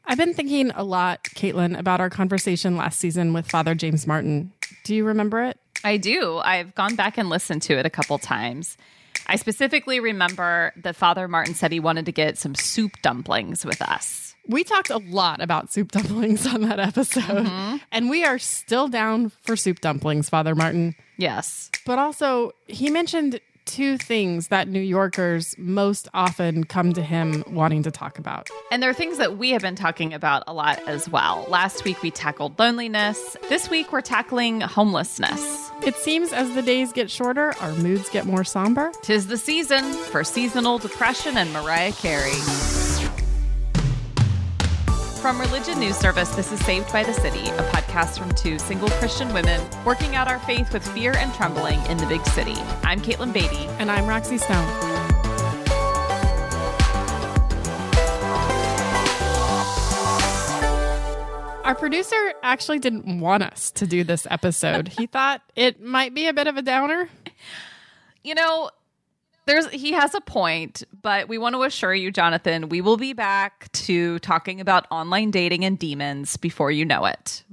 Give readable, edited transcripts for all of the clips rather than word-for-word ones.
I've been thinking a lot, Katelyn, about our conversation last season with Father James Martin. Do you remember it? I do. I've gone back and listened to it a couple times. I specifically remember that Father Martin said he wanted to get some soup dumplings with us. We talked a lot about soup dumplings on that episode, and we are still down for soup dumplings, Father Martin. Yes. But also, he mentioned two things that New Yorkers most often come to him wanting to talk about. And there are things that we have been talking about a lot as well. Last week, we tackled loneliness. This week, we're tackling homelessness. It seems as the days get shorter, our moods get more somber. 'Tis the season for seasonal depression and Mariah Carey. From Religion News Service, this is Saved by the City, a podcast from two single Christian women working out our faith with fear and trembling in the big city. I'm Caitlin Beatty. And I'm Roxy Stone. Our producer actually didn't want us to do this episode. He thought it might be a bit of a downer. You know, he has a point, but we want to assure you, Jonathan, we will be back to talking about online dating and demons before you know it.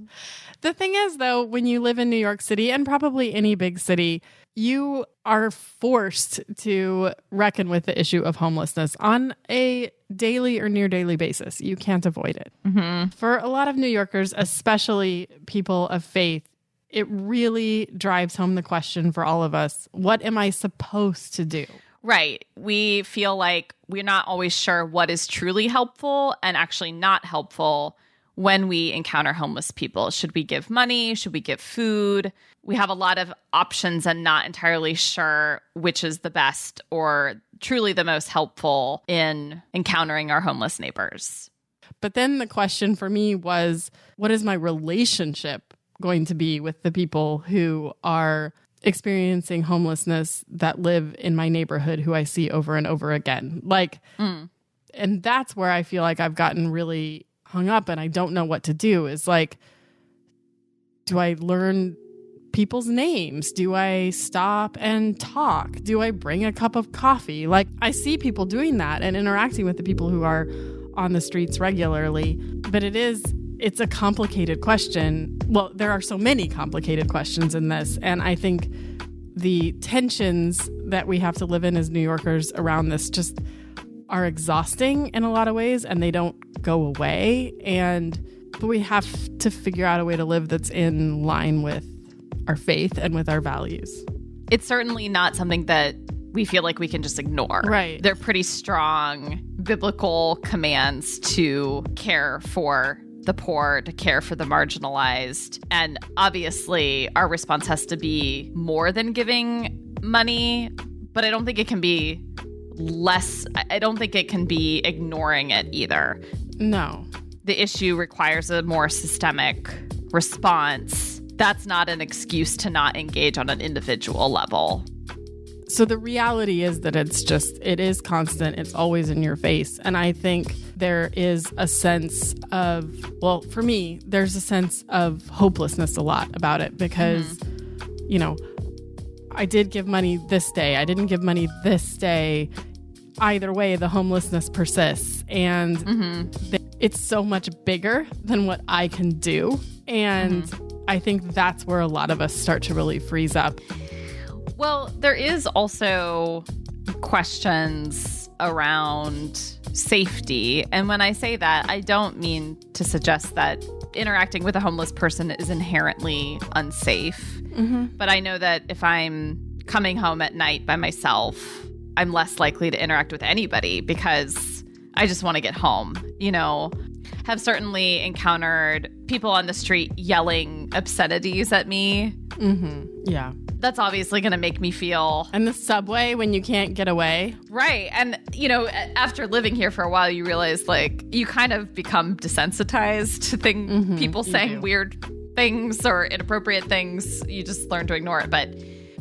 The thing is, though, when you live in New York City and probably any big city, you are forced to reckon with the issue of homelessness on a daily or near daily basis. You can't avoid it. Mm-hmm. For a lot of New Yorkers, especially people of faith, it really drives home the question for all of us, what am I supposed to do? Right. We feel like we're not always sure what is truly helpful and actually not helpful when we encounter homeless people. Should we give money? Should we give food? We have a lot of options and not entirely sure which is the best or truly the most helpful in encountering our homeless neighbors. But then the question for me was, what is my relationship going to be with the people who are experiencing homelessness that live in my neighborhood who I see over and over again? And that's where I feel like I've gotten really hung up and I don't know what to do. Is like, do I learn people's names? Do I stop and talk? Do I bring a cup of coffee? Like, I see people doing that and interacting with the people who are on the streets regularly, but it's a complicated question. Well, there are so many complicated questions in this. And I think the tensions that we have to live in as New Yorkers around this just are exhausting in a lot of ways, and they don't go away. But we have to figure out a way to live that's in line with our faith and with our values. It's certainly not something that we feel like we can just ignore. Right. They're pretty strong biblical commands to care for the poor, to care for the marginalized. And obviously, our response has to be more than giving money, but I don't think it can be less. I don't think it can be ignoring it either. No. The issue requires a more systemic response. That's not an excuse to not engage on an individual level. So the reality is that it is constant. It's always in your face. And I think there is a sense of, well, for me, there's a sense of hopelessness a lot about it because, you know, I did give money this day. I didn't give money this day. Either way, the homelessness persists. And it's so much bigger than what I can do. And I think that's where a lot of us start to really freeze up. Well, there is also questions around safety. And when I say that, I don't mean to suggest that interacting with a homeless person is inherently unsafe. But I know that if I'm coming home at night by myself, I'm less likely to interact with anybody because I just want to get home. You know, have certainly encountered people on the street yelling obscenities at me. Yeah. That's obviously going to make me feel... And the subway when you can't get away. Right. And, you know, after living here for a while, you realize, like, you kind of become desensitized to people saying weird things or inappropriate things. You just learn to ignore it. But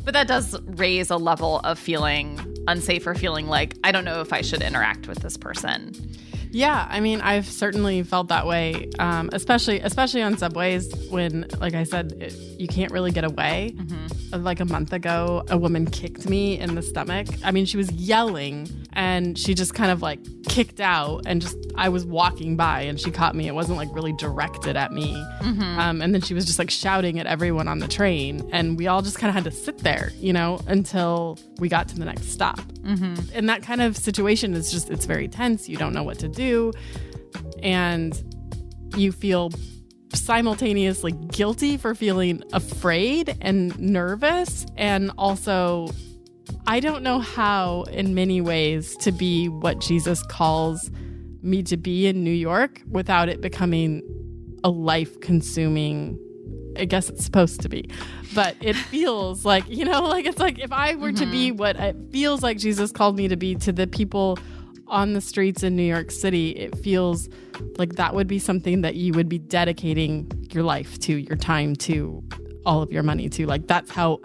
that does raise a level of feeling unsafe or feeling like, I don't know if I should interact with this person. Yeah, I mean, I've certainly felt that way, especially on subways when, like I said, you can't really get away. Like a month ago, a woman kicked me in the stomach. I mean, she was yelling And she just kind of like kicked out, and just, I was walking by and she caught me. It wasn't like really directed at me. And then she was just like shouting at everyone on the train. And we all just kind of had to sit there, you know, until we got to the next stop. And that kind of situation is just, it's very tense. You don't know what to do. And you feel simultaneously guilty for feeling afraid and nervous. And also, I don't know how, in many ways, to be what Jesus calls me to be in New York without it becoming a life-consuming, I guess it's supposed to be. But it feels like, you know, like it's like if I were to be what it feels like Jesus called me to be to the people on the streets in New York City, it feels like that would be something that you would be dedicating your life to, your time to, all of your money to. Like that's how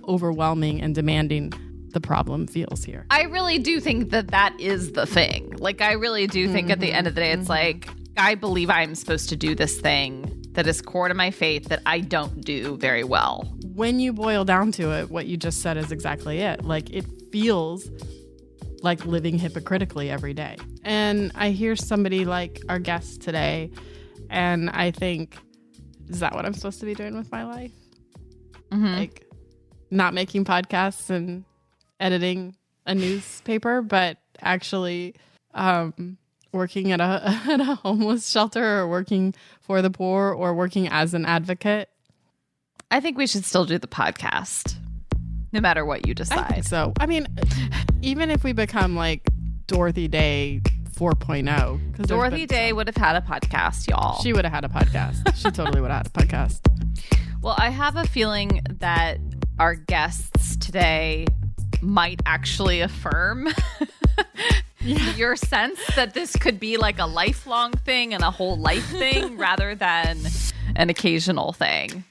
overwhelming and demanding the problem feels here. I really do think that is the thing. Like I really do think at the end of the day, it's like, I believe I'm supposed to do this thing that is core to my faith that I don't do very well. When you boil down to it, what you just said is exactly it. Like it feels like living hypocritically every day. And I hear somebody like our guest today, and I think, is that what I'm supposed to be doing with my life? Like not making podcasts and editing a newspaper, but actually working at a homeless shelter, or working for the poor, or working as an advocate. I think we should still do the podcast, no matter what you decide. I think so. I mean, even if we become like Dorothy Day 4.0. Because Dorothy Day would have had a podcast, y'all. She would have had a podcast. She totally would have had a podcast. Well, I have a feeling that our guests today might actually affirm your sense that this could be like a lifelong thing and a whole life thing rather than an occasional thing.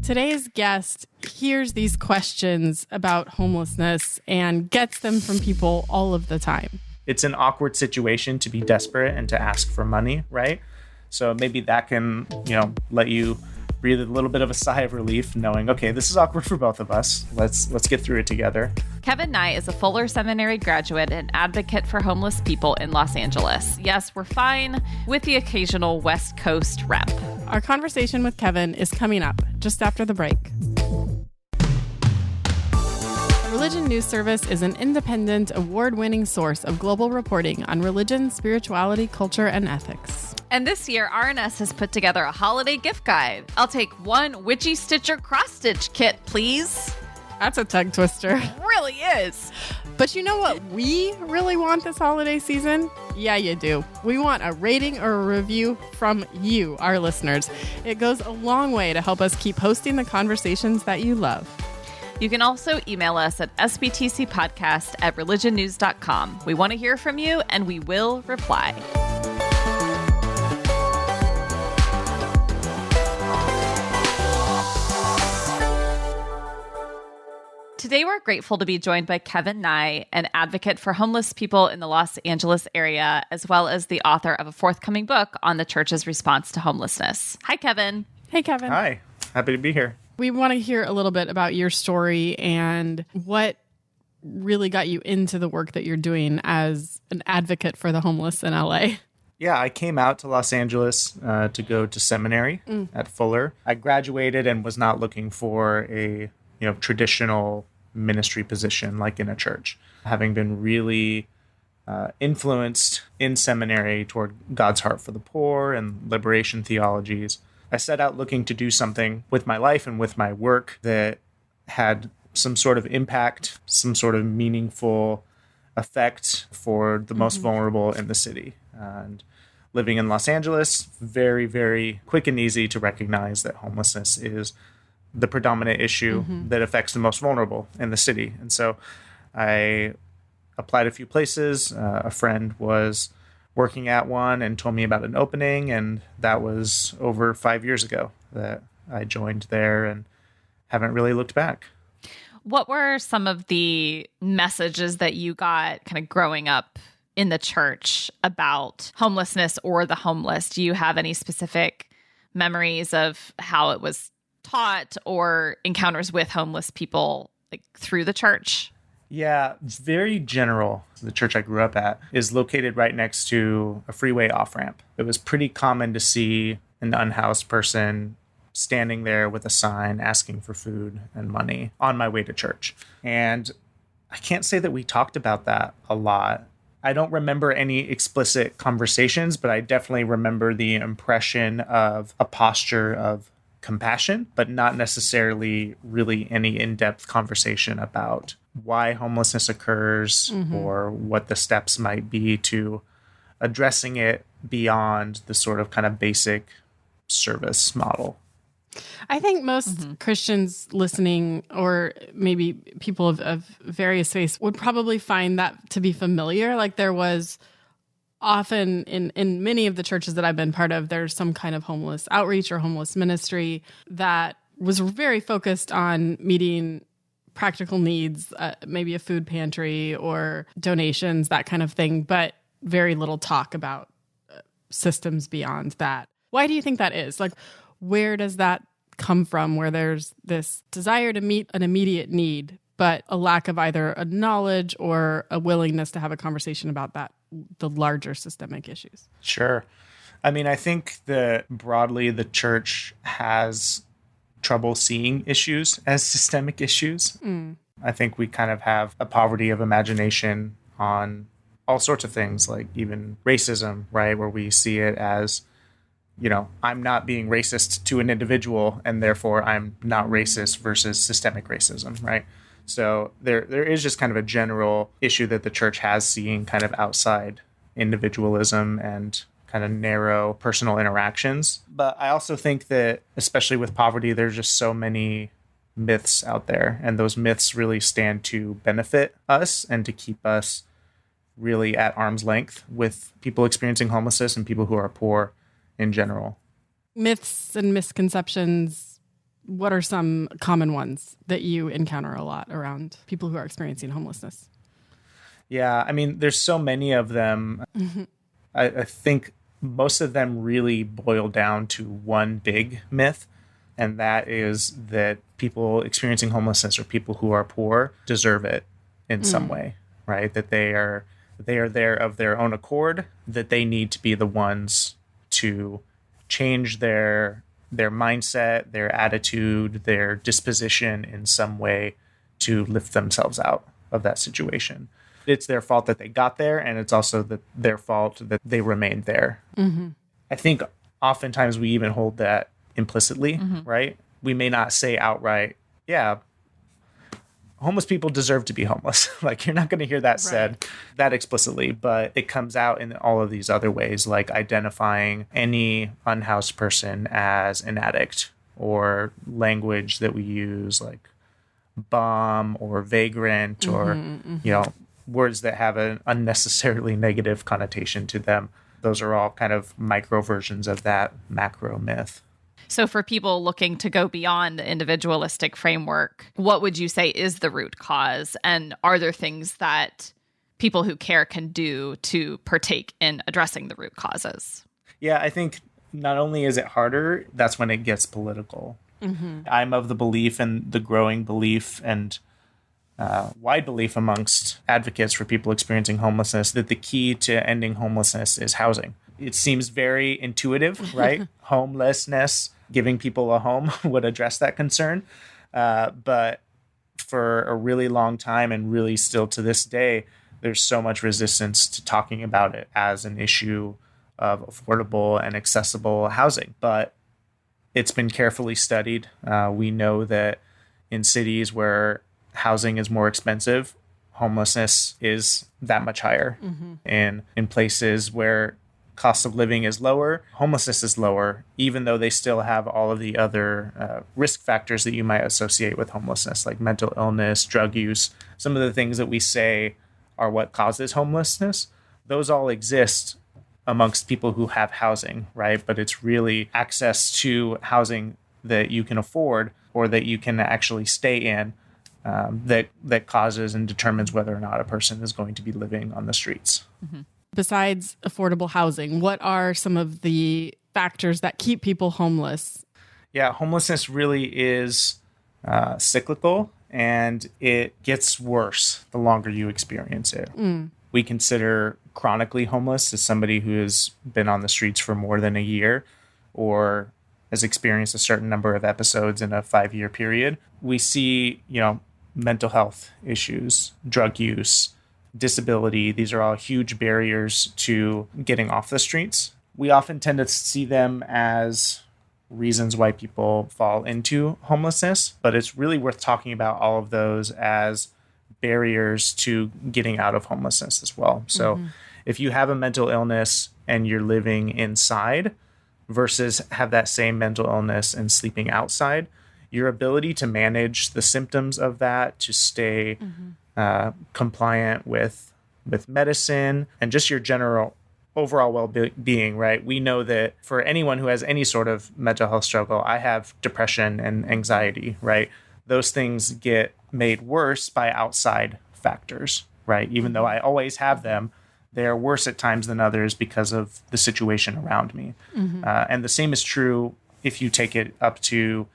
Today's guest hears these questions about homelessness and gets them from people all of the time. It's an awkward situation to be desperate and to ask for money, right? So maybe that can, let you breathe a little bit of a sigh of relief, knowing, okay, this is awkward for both of us. Let's get through it together. Kevin Nye is a Fuller Seminary graduate and advocate for homeless people in Los Angeles. Yes, we're fine with the occasional West Coast rep. Our conversation with Kevin is coming up just after the break. Religion News Service is an independent, award-winning source of global reporting on religion, spirituality, culture, and ethics. And this year, RNS has put together a holiday gift guide. I'll take one Witchy Stitcher cross-stitch kit, please. That's a tongue twister. It really is. But you know what we really want this holiday season? Yeah, you do. We want a rating or a review from you, our listeners. It goes a long way to help us keep hosting the conversations that you love. You can also email us at sbtcpodcast@religionnews.com. We want to hear from you, and we will reply. Today, we're grateful to be joined by Kevin Nye, an advocate for homeless people in the Los Angeles area, as well as the author of a forthcoming book on the church's response to homelessness. Hi, Kevin. Hey, Kevin. Hi. Happy to be here. We want to hear a little bit about your story and what really got you into the work that you're doing as an advocate for the homeless in LA. Yeah, I came out to Los Angeles to go to seminary at Fuller. I graduated and was not looking for a traditional ministry position like in a church. Having been really influenced in seminary toward God's heart for the poor and liberation theologies, I set out looking to do something with my life and with my work that had some sort of impact, some sort of meaningful effect for the most vulnerable in the city. And living in Los Angeles, very, very quick and easy to recognize that homelessness is the predominant issue that affects the most vulnerable in the city. And so I applied a few places. A friend was working at one and told me about an opening, and that was over 5 years ago that I joined there and haven't really looked back. What were some of the messages that you got kind of growing up in the church about homelessness or the homeless? Do you have any specific memories of how it was taught or encounters with homeless people like through the church? Yeah, it's very general. The church I grew up at is located right next to a freeway off-ramp. It was pretty common to see an unhoused person standing there with a sign asking for food and money on my way to church. And I can't say that we talked about that a lot. I don't remember any explicit conversations, but I definitely remember the impression of a posture of compassion, but not necessarily really any in-depth conversation about why homelessness occurs or what the steps might be to addressing it beyond the sort of kind of basic service model. I think most Christians listening, or maybe people of various faiths, would probably find that to be familiar. Like there was often in many of the churches that I've been part of, there's some kind of homeless outreach or homeless ministry that was very focused on meeting practical needs, maybe a food pantry or donations, that kind of thing, but very little talk about systems beyond that. Why do you think that is? Like, where does that come from, where there's this desire to meet an immediate need, but a lack of either a knowledge or a willingness to have a conversation about that, the larger systemic issues? Sure. I mean, I think that broadly the church has trouble seeing issues as systemic issues. I think we kind of have a poverty of imagination on all sorts of things, like even racism, right? Where we see it as, you know, I'm not being racist to an individual and therefore I'm not racist versus systemic racism, right? So there is just kind of a general issue that the church has seeing kind of outside individualism and kind of narrow personal interactions. But I also think that, especially with poverty, there's just so many myths out there. And those myths really stand to benefit us and to keep us really at arm's length with people experiencing homelessness and people who are poor in general. Myths and misconceptions, what are some common ones that you encounter a lot around people who are experiencing homelessness? Yeah, I mean, there's so many of them. I think most of them really boil down to one big myth, and that is that people experiencing homelessness or people who are poor deserve it in some way, right? That they are there of their own accord, that they need to be the ones to change their mindset, their attitude, their disposition in some way to lift themselves out of that situation. It's their fault that they got there, and it's also their fault that they remained there. I think oftentimes we even hold that implicitly, right? We may not say outright, yeah, homeless people deserve to be homeless. Like, you're not going to hear that said that explicitly, but it comes out in all of these other ways, like identifying any unhoused person as an addict, or language that we use like bum or vagrant, or, you know, words that have an unnecessarily negative connotation to them. Those are all kind of micro versions of that macro myth. So for people looking to go beyond the individualistic framework, what would you say is the root cause? And are there things that people who care can do to partake in addressing the root causes? Yeah, I think not only is it harder, that's when it gets political. I'm of the belief, and the growing belief and wide belief amongst advocates for people experiencing homelessness, that the key to ending homelessness is housing. It seems very intuitive, right? Homelessness, giving people a home would address that concern. But for a really long time, and really still to this day, there's so much resistance to talking about it as an issue of affordable and accessible housing. But it's been carefully studied. We know that in cities where housing is more expensive, homelessness is that much higher. And in places where cost of living is lower, homelessness is lower, even though they still have all of the other risk factors that you might associate with homelessness, like mental illness, drug use. Some of the things that we say are what causes homelessness, those all exist amongst people who have housing, right? But it's really access to housing that you can afford or that you can actually stay in that causes and determines whether or not a person is going to be living on the streets. Besides affordable housing, what are some of the factors that keep people homeless? Yeah, homelessness really is cyclical. and it gets worse the longer you experience it. We consider chronically homeless as somebody who has been on the streets for more than a year or has experienced a certain number of episodes in a 5-year period. We see, mental health issues, drug use, disability. These are all huge barriers to getting off the streets. We often tend to see them as reasons why people fall into homelessness, but it's really worth talking about all of those as barriers to getting out of homelessness as well. So if you have a mental illness and you're living inside versus have that same mental illness and sleeping outside, your ability to manage the symptoms of that, to stay compliant with medicine and just your general overall well-being, right? We know that for anyone who has any sort of mental health struggle, I have depression and anxiety, right? Those things get made worse by outside factors, right? Even though I always have them, they are worse at times than others because of the situation around me. And the same is true if you take it up to,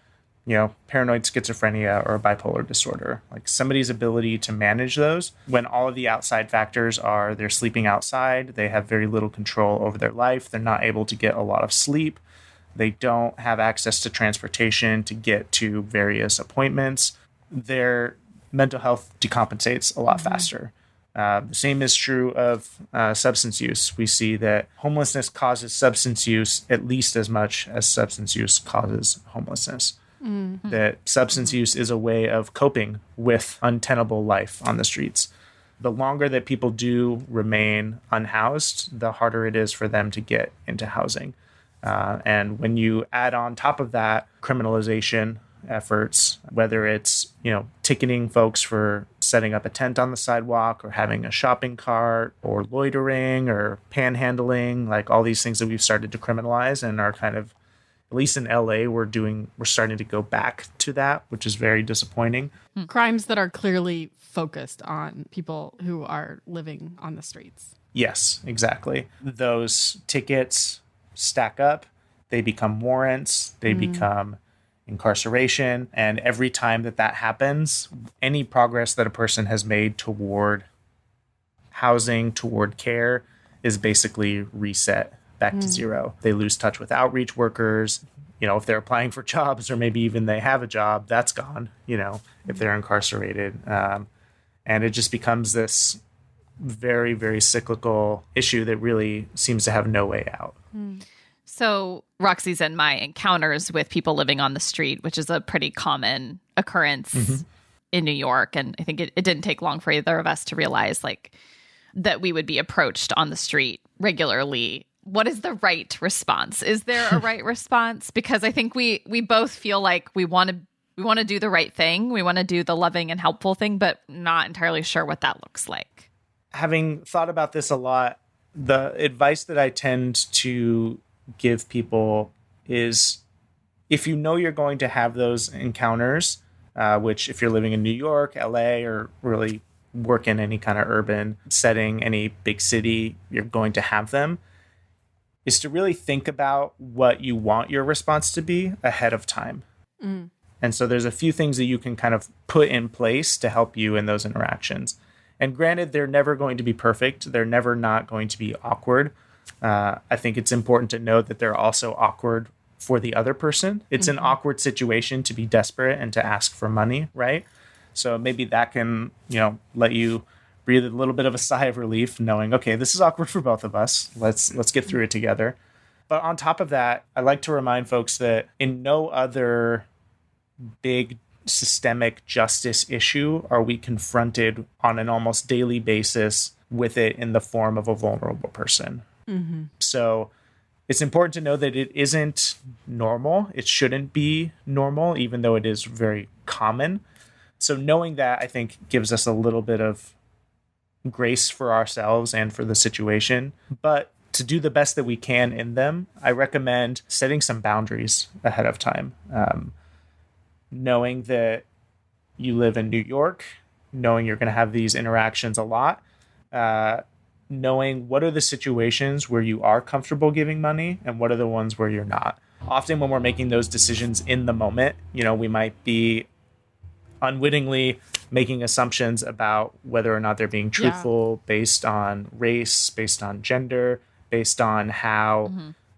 paranoid schizophrenia or bipolar disorder. Like somebody's ability to manage those when all of the outside factors are they're sleeping outside, they have very little control over their life, they're not able to get a lot of sleep, they don't have access to transportation to get to various appointments, their mental health decompensates a lot faster. The same is true of substance use. We see that homelessness causes substance use at least as much as substance use causes homelessness. That substance use is a way of coping with untenable life on the streets. The longer that people do remain unhoused, the harder it is for them to get into housing. And when you add on top of that criminalization efforts, whether it's, ticketing folks for setting up a tent on the sidewalk or having a shopping cart or loitering or panhandling, like all these things that we've started to criminalize and are kind of, at least in LA, we're starting to go back to that, which is very disappointing. Crimes that are clearly focused on people who are living on the streets. Yes, exactly. Those tickets stack up. They become warrants. They become incarceration. And every time that happens, any progress that a person has made toward housing, toward care, is basically reset back to zero. They lose touch with outreach workers. If they're applying for jobs or maybe even they have a job, that's gone, if they're incarcerated. And it just becomes this very, very cyclical issue that really seems to have no way out. So Roxy's and my encounters with people living on the street, which is a pretty common occurrence in New York. And I think it didn't take long for either of us to realize that we would be approached on the street regularly. What is the right response? Is there a right response? Because I think we both feel like we want to do the right thing. We want to do the loving and helpful thing, but not entirely sure what that looks like. Having thought about this a lot, the advice that I tend to give people is if you know you're going to have those encounters, which if you're living in New York, LA, or really work in any kind of urban setting, any big city, you're going to have them, is to really think about what you want your response to be ahead of time. And so there's a few things that you can kind of put in place to help you in those interactions. And granted, they're never going to be perfect. They're never not going to be awkward. I think it's important to note that they're also awkward for the other person. It's an awkward situation to be desperate and to ask for money, right? So maybe that can, let you breathe a little bit of a sigh of relief, knowing, okay, this is awkward for both of us. Let's get through it together. But on top of that, I like to remind folks that in no other big systemic justice issue are we confronted on an almost daily basis with it in the form of a vulnerable person. So it's important to know that it isn't normal. It shouldn't be normal, even though it is very common. So knowing that, I think, gives us a little bit of grace for ourselves and for the situation. But to do the best that we can in them, I recommend setting some boundaries ahead of time. Knowing that you live in New York, knowing you're going to have these interactions a lot, knowing what are the situations where you are comfortable giving money and what are the ones where you're not. Often when we're making those decisions in the moment, we might be unwittingly making assumptions about whether or not they're being truthful based on race, based on gender, based on how,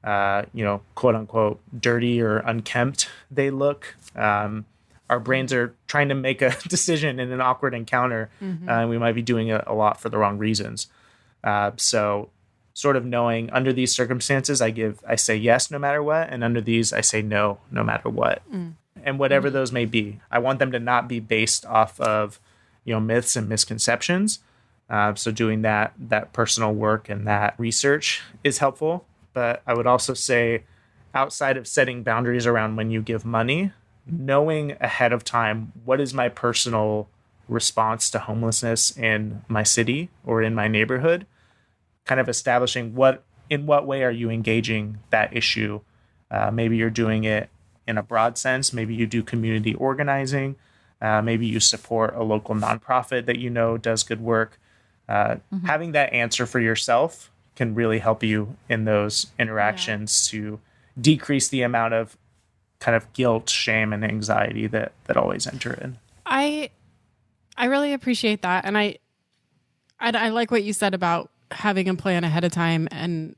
quote unquote, dirty or unkempt they look. Our brains are trying to make a decision in an awkward encounter, and we might be doing it a lot for the wrong reasons. So sort of knowing under these circumstances, I say yes no matter what, and under these I say no matter what. And whatever those may be. I want them to not be based off of, myths and misconceptions. So doing that personal work and that research is helpful. But I would also say, outside of setting boundaries around when you give money, knowing ahead of time what is my personal response to homelessness in my city or in my neighborhood, kind of establishing in what way are you engaging that issue. Maybe you're doing it in a broad sense. Maybe you do community organizing. Maybe you support a local nonprofit that does good work. Having that answer for yourself can really help you in those interactions to decrease the amount of kind of guilt, shame, and anxiety that always enter in. I really appreciate that. And I like what you said about having a plan ahead of time and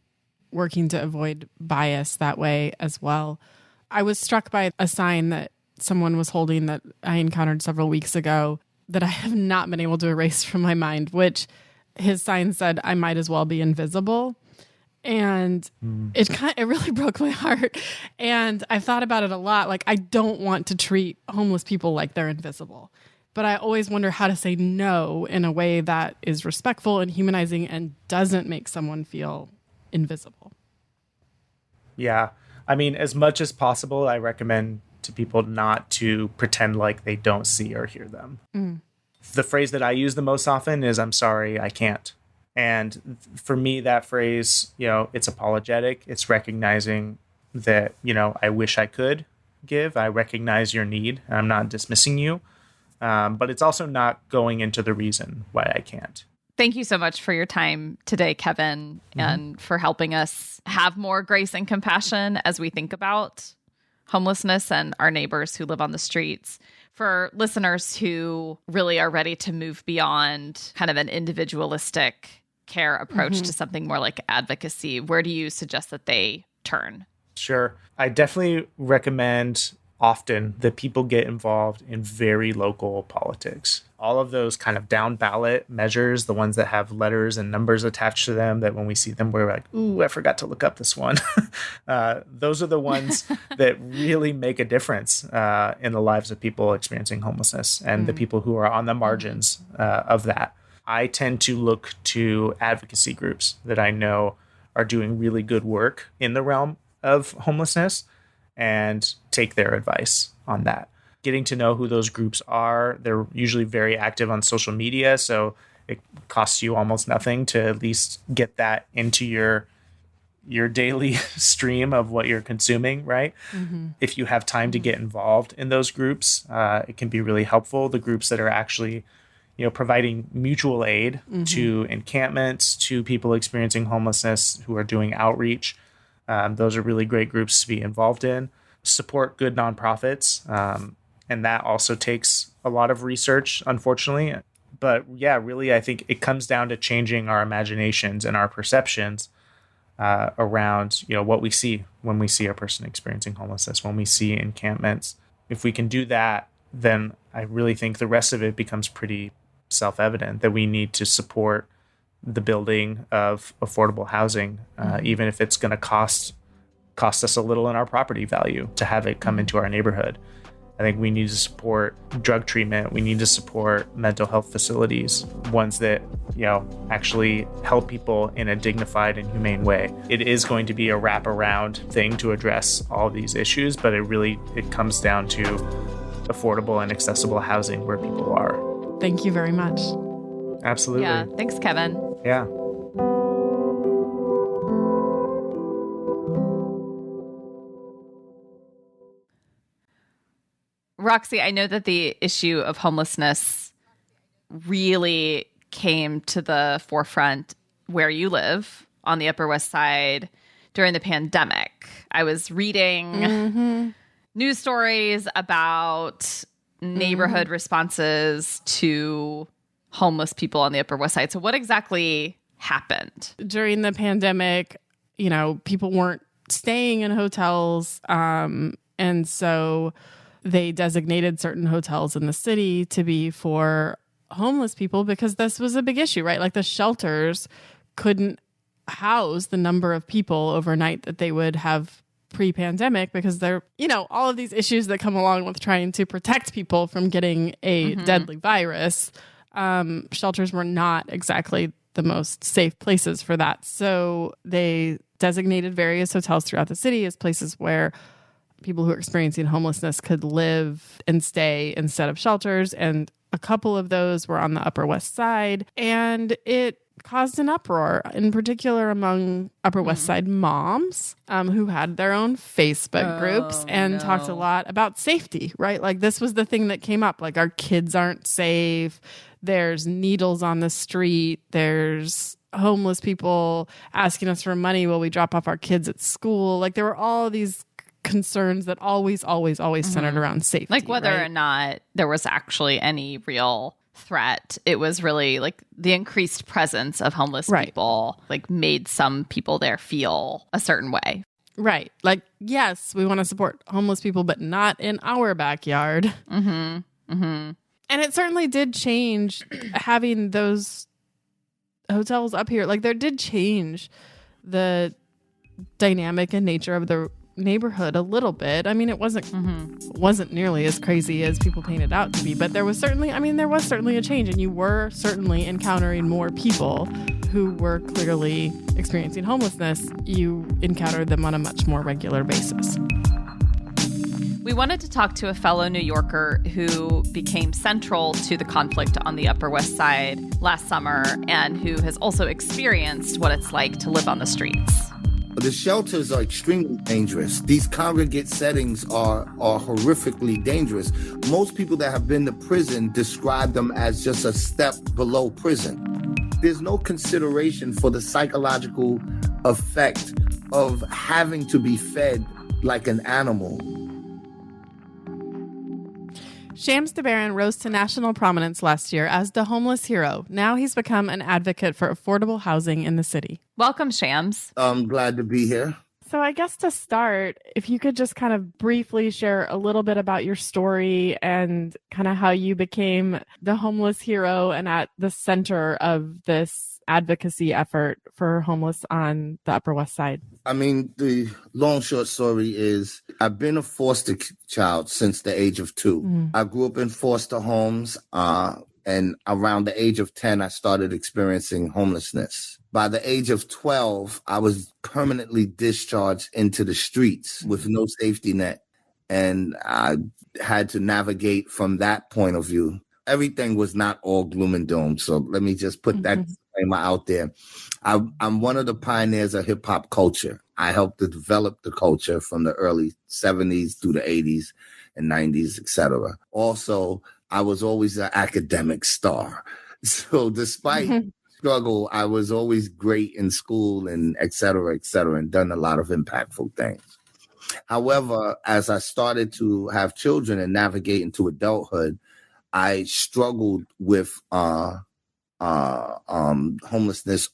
working to avoid bias that way as well. I was struck by a sign that someone was holding that I encountered several weeks ago that I have not been able to erase from my mind, which his sign said, "I might as well be invisible." And it really broke my heart. And I've thought about it a lot. Like, I don't want to treat homeless people like they're invisible, but I always wonder how to say no in a way that is respectful and humanizing and doesn't make someone feel invisible. Yeah. I mean, as much as possible, I recommend to people not to pretend like they don't see or hear them. The phrase that I use the most often is, "I'm sorry, I can't." And for me, that phrase, it's apologetic. It's recognizing that, I wish I could give. I recognize your need. I'm not dismissing you. But it's also not going into the reason why I can't. Thank you so much for your time today, Kevin, and for helping us have more grace and compassion as we think about homelessness and our neighbors who live on the streets. For listeners who really are ready to move beyond kind of an individualistic care approach to something more like advocacy, where do you suggest that they turn? Sure. I definitely recommend often that people get involved in very local politics. All of those kind of down ballot measures, the ones that have letters and numbers attached to them, that when we see them, we're like, "Ooh, I forgot to look up this one." Those are the ones that really make a difference in the lives of people experiencing homelessness and the people who are on the margins of that. I tend to look to advocacy groups that I know are doing really good work in the realm of homelessness and take their advice on that. Getting to know who those groups are. They're usually very active on social media, so it costs you almost nothing to at least get that into your daily stream of what you're consuming, right? If you have time to get involved in those groups, it can be really helpful. The groups that are actually providing mutual aid to encampments, to people experiencing homelessness who are doing outreach. Those are really great groups to be involved in. Support good nonprofits. And that also takes a lot of research, unfortunately. But yeah, really, I think it comes down to changing our imaginations and our perceptions around, what we see when we see a person experiencing homelessness, when we see encampments. If we can do that, then I really think the rest of it becomes pretty self-evident that we need to support the building of affordable housing, even if it's going to cost us a little in our property value to have it come into our neighborhood. I think we need to support drug treatment. We need to support mental health facilities, ones that, actually help people in a dignified and humane way. It is going to be a wraparound thing to address all these issues, but it comes down to affordable and accessible housing where people are. Thank you very much. Absolutely. Yeah. Thanks, Kevin. Yeah. Roxy, I know that the issue of homelessness really came to the forefront where you live on the Upper West Side during the pandemic. I was reading news stories about neighborhood responses to homeless people on the Upper West Side. So what exactly happened? During the pandemic, people weren't staying in hotels. And so they designated certain hotels in the city to be for homeless people because this was a big issue, right? Like the shelters couldn't house the number of people overnight that they would have pre-pandemic because they're, all of these issues that come along with trying to protect people from getting a deadly virus. Shelters were not exactly the most safe places for that. So they designated various hotels throughout the city as places where people who are experiencing homelessness could live and stay instead of shelters. And a couple of those were on the Upper West Side. And it caused an uproar, in particular among Upper West Side moms who had their own Facebook groups and talked a lot about safety, right? Like this was the thing that came up. Like our kids aren't safe. There's needles on the street. There's homeless people asking us for money while we drop off our kids at school. Like there were all these concerns that always centered around safety. Like whether or not there was actually any real threat, it was really like the increased presence of homeless people like made some people there feel a certain way. Right. Like, yes, we want to support homeless people, but not in our backyard. And it certainly did change having those hotels up here. Like there did change the dynamic and nature of the neighborhood a little bit. I mean, it wasn't nearly as crazy as people painted out to be, but there was certainly a change, and you were certainly encountering more people who were clearly experiencing homelessness. You encountered them on a much more regular basis. We wanted to talk to a fellow New Yorker who became central to the conflict on the Upper West Side last summer and who has also experienced what it's like to live on the streets. The shelters are extremely dangerous. These congregate settings are horrifically dangerous. Most people that have been to prison describe them as just a step below prison. There's no consideration for the psychological effect of having to be fed like an animal. Shams DaBaron rose to national prominence last year as the homeless hero. Now he's become an advocate for affordable housing in the city. Welcome, Shams. I'm glad to be here. So I guess to start, if you could just kind of briefly share a little bit about your story and kind of how you became the homeless hero and at the center of this advocacy effort for homeless on the Upper West Side. I mean, the long, short story is I've been a foster child since the age of 2. I grew up in foster homes, and around the age of 10, I started experiencing homelessness. By the age of 12, I was permanently discharged into the streets with no safety net. And I had to navigate from that point of view. Everything was not all gloom and doom. So let me just put that disclaimer out there. I'm one of the pioneers of hip hop culture. I helped to develop the culture from the early 70s through the 80s and 90s, etc. Also, I was always an academic star. So despite struggle, I was always great in school and et cetera, and done a lot of impactful things. However, as I started to have children and navigate into adulthood, I struggled with homelessness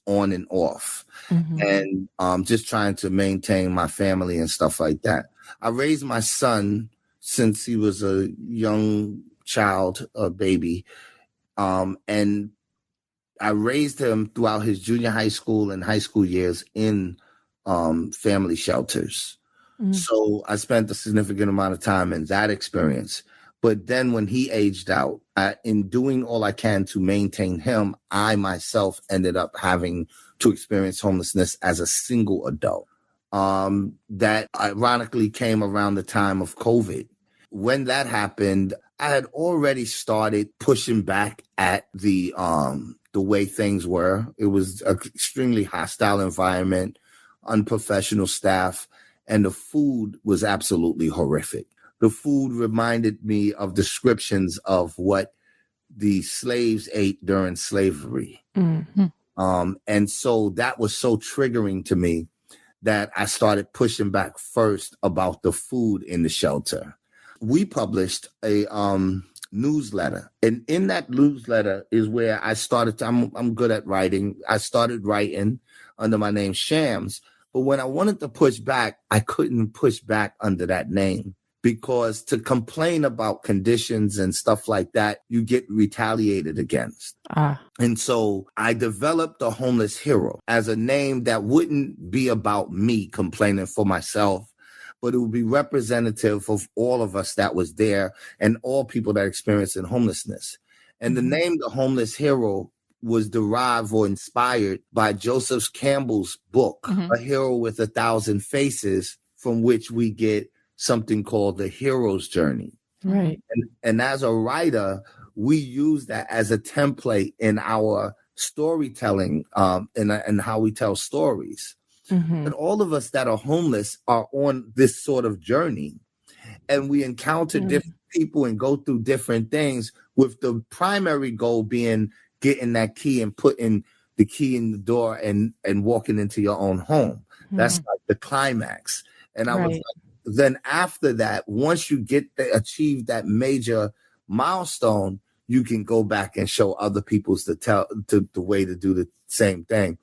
on and off, and just trying to maintain my family and stuff like that. I raised my son since he was a young child, a baby, and I raised him throughout his junior high school and high school years in family shelters. So I spent a significant amount of time in that experience. But then when he aged out, in doing all I can to maintain him, I myself ended up having to experience homelessness as a single adult. That ironically came around the time of COVID. When that happened, I had already started pushing back at the way things were. It was an extremely hostile environment, unprofessional staff, and the food was absolutely horrific. The food reminded me of descriptions of what the slaves ate during slavery. And so that was so triggering to me that I started pushing back first about the food in the shelter. We published a newsletter. And in that newsletter is where I started. I'm good at writing. I started writing under my name Shams. But when I wanted to push back, I couldn't push back under that name, because to complain about conditions and stuff like that, you get retaliated against. And so I developed the Homeless Hero as a name that wouldn't be about me complaining for myself, but it would be representative of all of us that was there and all people that experienced homelessness. And the name The Homeless Hero was derived or inspired by Joseph Campbell's book, A Hero with a Thousand Faces, from which we get something called the hero's journey. Right. And as a writer, we use that as a template in our storytelling and how we tell stories. And all of us that are homeless are on this sort of journey. And we encounter different people and go through different things, with the primary goal being getting that key and putting the key in the door and walking into your own home. That's like the climax. And I was like, then after that, once you achieve that major milestone, you can go back and show other people's the way to do the same thing.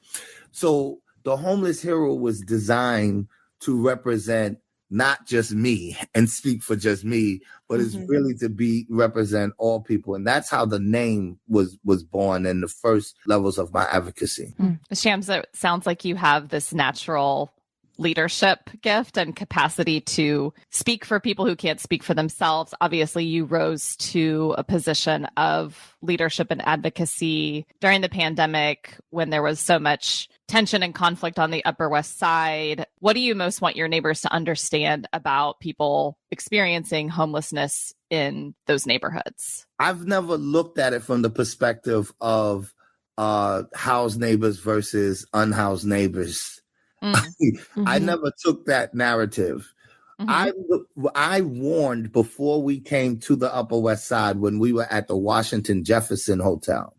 So the Homeless Hero was designed to represent not just me and speak for just me, but it's really to represent all people. And that's how the name was born in the first levels of my advocacy. Shams, it sounds like you have this natural leadership gift and capacity to speak for people who can't speak for themselves. Obviously, you rose to a position of leadership and advocacy during the pandemic when there was so much tension and conflict on the Upper West Side. What do you most want your neighbors to understand about people experiencing homelessness in those neighborhoods? I've never looked at it from the perspective of housed neighbors versus unhoused neighbors. I never took that narrative. I warned before we came to the Upper West Side when we were at the Washington Jefferson Hotel,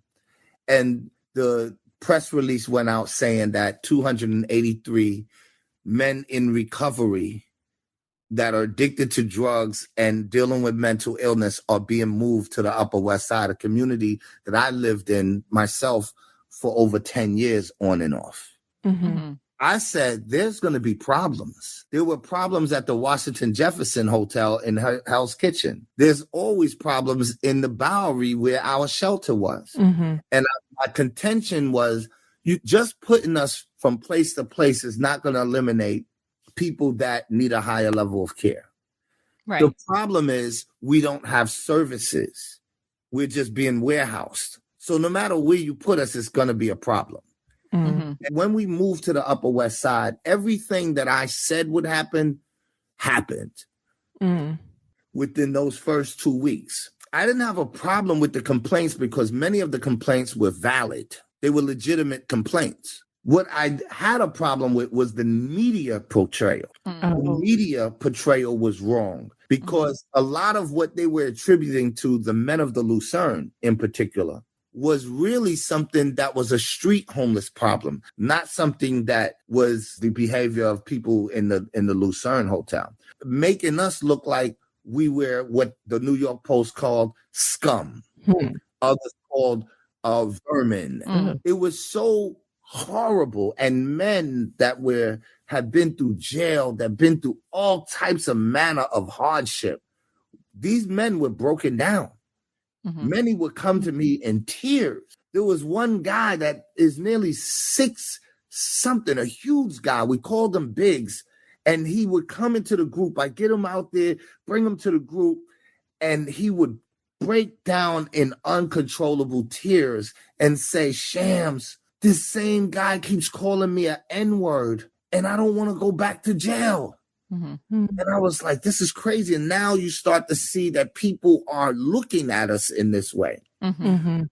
and the press release went out saying that 283 men in recovery that are addicted to drugs and dealing with mental illness are being moved to the Upper West Side, a community that I lived in myself for over 10 years on and off. I said, there's going to be problems. There were problems at the Washington Jefferson Hotel in Hell's Kitchen. There's always problems in the Bowery where our shelter was. And my contention was, you just putting us from place to place is not going to eliminate people that need a higher level of care. Right. The problem is we don't have services. We're just being warehoused. So no matter where you put us, it's going to be a problem. And when we moved to the Upper West Side, everything that I said would happen happened within those first 2 weeks. I didn't have a problem with the complaints because many of the complaints were valid. They were legitimate complaints. What I had a problem with was the media portrayal. The media portrayal was wrong because a lot of what they were attributing to the men of the Lucerne in particular was really something that was a street homeless problem, not something that was the behavior of people in the Lucerne Hotel, making us look like we were what the New York Post called scum, others called vermin. It was so horrible. And men that had been through jail, that been through all types of manner of hardship, these men were broken down. Many would come to me in tears. There was one guy that is nearly 6 something, a huge guy. We called him Biggs. And he would come into the group. I get him out there, bring him to the group, and he would break down in uncontrollable tears and say, Shams, this same guy keeps calling me an N-word, and I don't want to go back to jail. And I was like, this is crazy. And now you start to see that people are looking at us in this way. You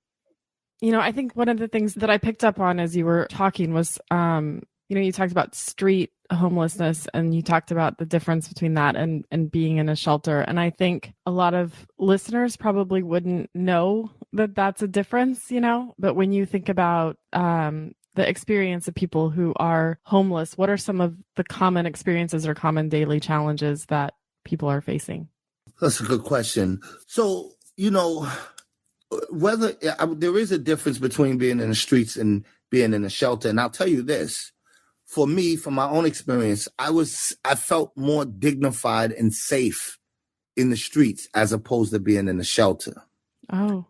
know, I think one of the things that I picked up on as you were talking was, you talked about street homelessness and you talked about the difference between that and being in a shelter. And I think a lot of listeners probably wouldn't know that that's a difference, but when you think about, the experience of people who are homeless, what are some of the common experiences or common daily challenges that people are facing? That's a good question. So you know, whether there is a difference between being in the streets and being in a shelter. And I'll tell you this, for me, from my own experience, I felt more dignified and safe in the streets as opposed to being in a shelter. Oh.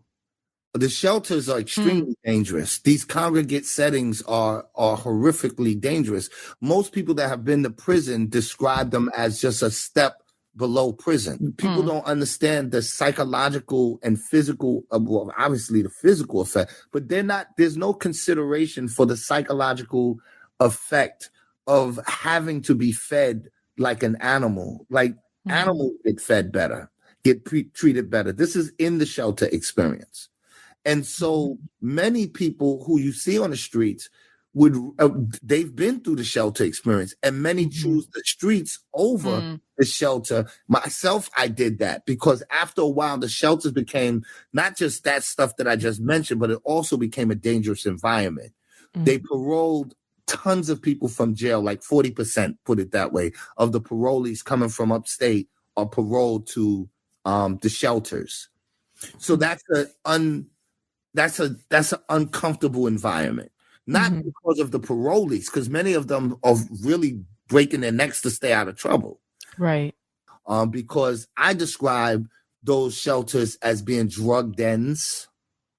The shelters are extremely dangerous. These congregate settings are horrifically dangerous. Most people that have been to prison describe them as just a step below prison. People don't understand the psychological and physical, well, obviously the physical effect, but there's no consideration for the psychological effect of having to be fed like an animal. Like animals get fed better, get treated better. This is in the shelter experience. And so many people who you see on the streets they've been through the shelter experience, and many choose the streets over the shelter. Myself, I did that because after a while, the shelters became not just that stuff that I just mentioned, but it also became a dangerous environment. They paroled tons of people from jail, like 40%, put it that way, of the parolees coming from upstate are paroled to the shelters. So that's an uncomfortable environment. Not because of the parolees, because many of them are really breaking their necks to stay out of trouble. Right. Because I describe those shelters as being drug dens.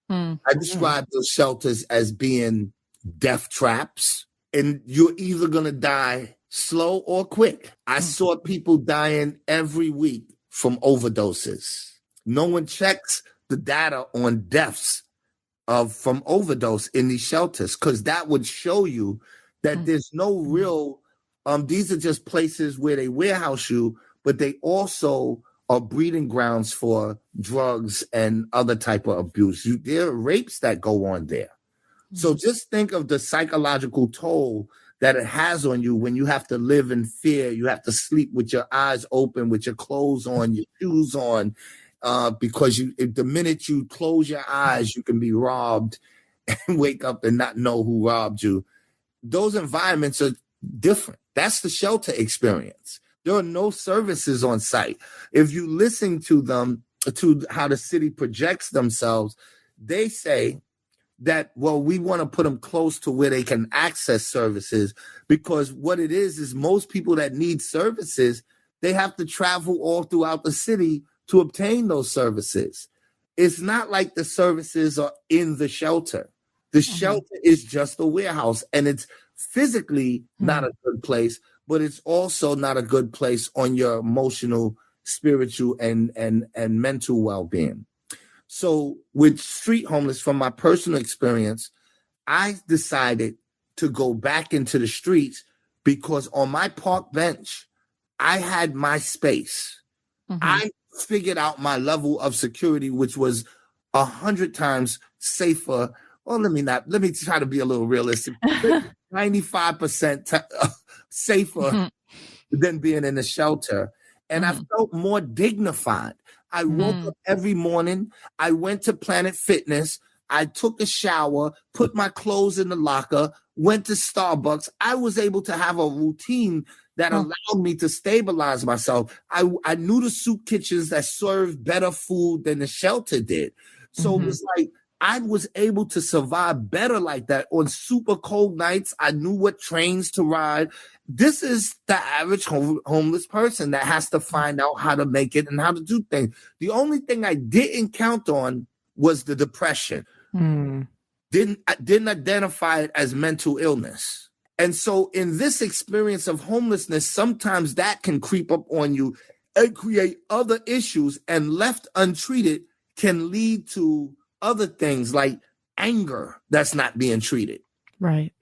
I describe those shelters as being death traps. And you're either going to die slow or quick. I saw people dying every week from overdoses. No one checks the data on deaths from overdose in these shelters, because that would show you that there's no real, these are just places where they warehouse you, but they also are breeding grounds for drugs and other type of abuse. There are rapes that go on there. So just think of the psychological toll that it has on you when you have to live in fear. You have to sleep with your eyes open, with your clothes on, your shoes on, because the minute you close your eyes, you can be robbed and wake up and not know who robbed you. Those environments are different. That's the shelter experience. There are no services on site. If you listen to them, to how the city projects themselves, they say that, well, we want to put them close to where they can access services, because what it is most people that need services, they have to travel all throughout the city to obtain those services. It's not like the services are in the shelter. The shelter is just a warehouse, and it's physically not a good place, but it's also not a good place on your emotional, spiritual, and mental well-being. So with street homeless, from my personal experience, I decided to go back into the streets because on my park bench, I had my space. I figured out my level of security, which was 100 times safer. Well, let me try to be a little realistic. 95% safer than being in a shelter. And I felt more dignified. I woke up every morning. I went to Planet Fitness. I took a shower, put my clothes in the locker, went to Starbucks. I was able to have a routine that allowed me to stabilize myself. I knew the soup kitchens that served better food than the shelter did. So it was like I was able to survive better like that. On super cold nights, I knew what trains to ride. This is the average homeless person that has to find out how to make it and how to do things. The only thing I didn't count on was the depression. Didn't identify it as mental illness. And so in this experience of homelessness, sometimes that can creep up on you and create other issues, and left untreated can lead to other things like anger that's not being treated. Right.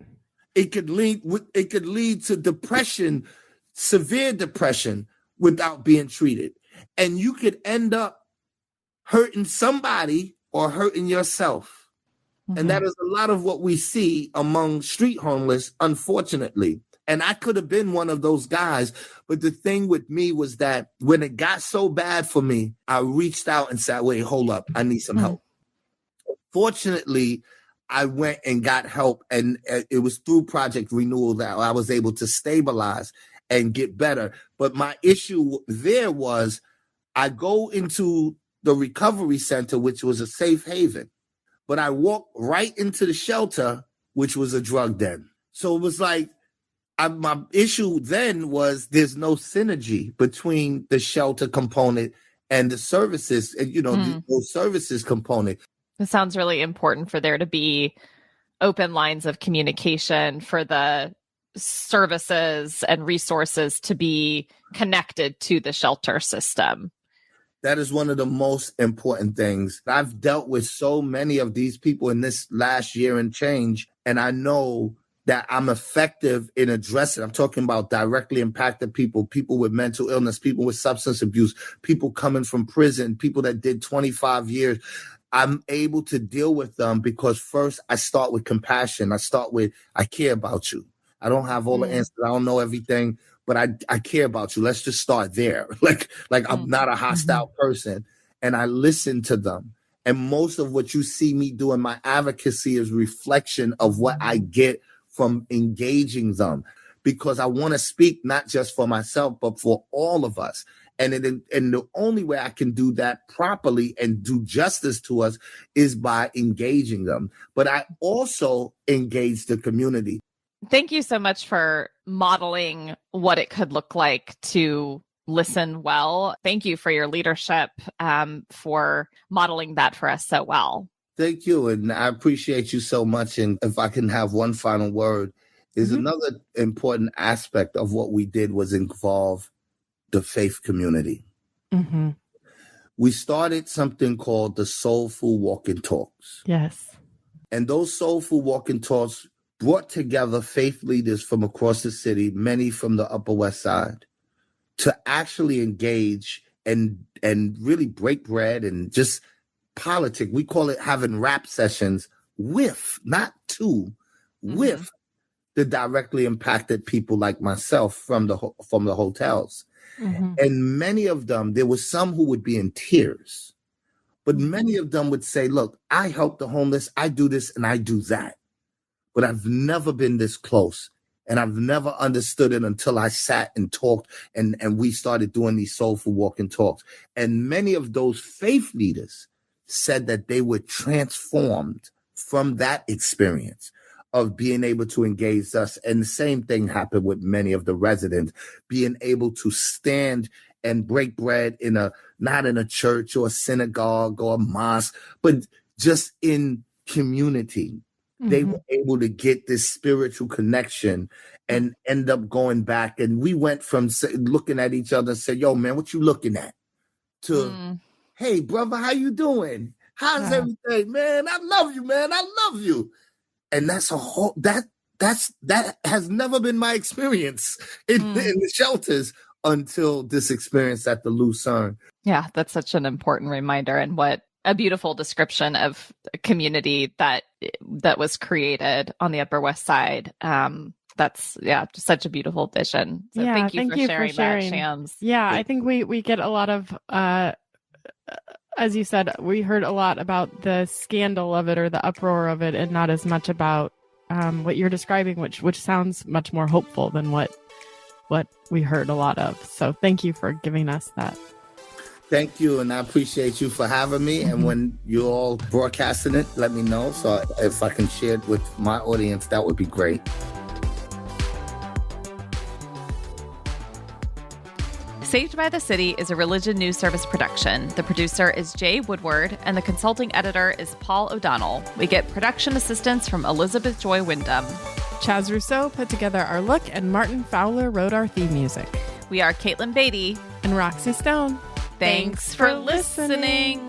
It could lead to depression, severe depression, without being treated. And you could end up hurting somebody or hurting yourself. And that is a lot of what we see among street homeless, unfortunately. And I could have been one of those guys. But the thing with me was that when it got so bad for me, I reached out and said, wait, hold up, I need some help. Fortunately, I went and got help, and it was through Project Renewal that I was able to stabilize and get better. But my issue there was I go into the recovery center, which was a safe haven. But I walked right into the shelter, which was a drug den. So it was like, my issue then was there's no synergy between the shelter component and the services, and those services component. It sounds really important for there to be open lines of communication for the services and resources to be connected to the shelter system. That is one of the most important things. I've dealt with so many of these people in this last year and change, and I know that I'm effective in addressing. I'm talking about directly impacted people, people with mental illness, people with substance abuse, people coming from prison, people that did 25 years. I'm able to deal with them because first I start with compassion. I start with, I care about you. I don't have all the answers. I don't know everything, but I care about you. Let's just start there. Like I'm not a hostile person, and I listen to them. And most of what you see me do in my advocacy is reflection of what I get from engaging them, because I want to speak not just for myself, but for all of us. And the only way I can do that properly and do justice to us is by engaging them. But I also engage the community. Thank you so much for modeling what it could look like to listen well. Thank you for your leadership, for modeling that for us so well. Thank you. And I appreciate you so much. And if I can have one final word, is another important aspect of what we did was involve the faith community. Mm-hmm. We started something called the Soulful Walking Talks. Yes. And those Soulful Walking Talks brought together faith leaders from across the city, many from the Upper West Side, to actually engage and really break bread and just politic. We call it having rap sessions with, not to, with the directly impacted people like myself from the hotels. Mm-hmm. And many of them, there were some who would be in tears, but many of them would say, look, I help the homeless, I do this and I do that, but I've never been this close. And I've never understood it until I sat and talked and we started doing these Soulful Walking Talks. And many of those faith leaders said that they were transformed from that experience of being able to engage us. And the same thing happened with many of the residents, being able to stand and break bread not in a church or a synagogue or a mosque, but just in community. They were able to get this spiritual connection and end up going back. And we went from looking at each other and said, yo, man, what you looking at? To, hey, brother, how you doing? How's everything? Man, I love you, man. I love you. And that's that has never been my experience in the shelters until this experience at the Lucerne. Yeah, that's such an important reminder, and what a beautiful description of a community that was created on the Upper West Side. That's just such a beautiful vision. So thank you for sharing that, Shams. Yeah, I think we get a lot of, as you said, we heard a lot about the scandal of it or the uproar of it, and not as much about what you're describing, which sounds much more hopeful than what we heard a lot of. So thank you for giving us that. Thank you, and I appreciate you for having me. And when you're all broadcasting it, let me know. So if I can share it with my audience, that would be great. Saved by the City is a Religion News Service production. The producer is Jay Woodward, and the consulting editor is Paul O'Donnell. We get production assistance from Elizabeth Joy Wyndham. Chaz Rousseau put together our look, and Martin Fowler wrote our theme music. We are Katelyn Beatty and Roxy Stone. Thanks for listening.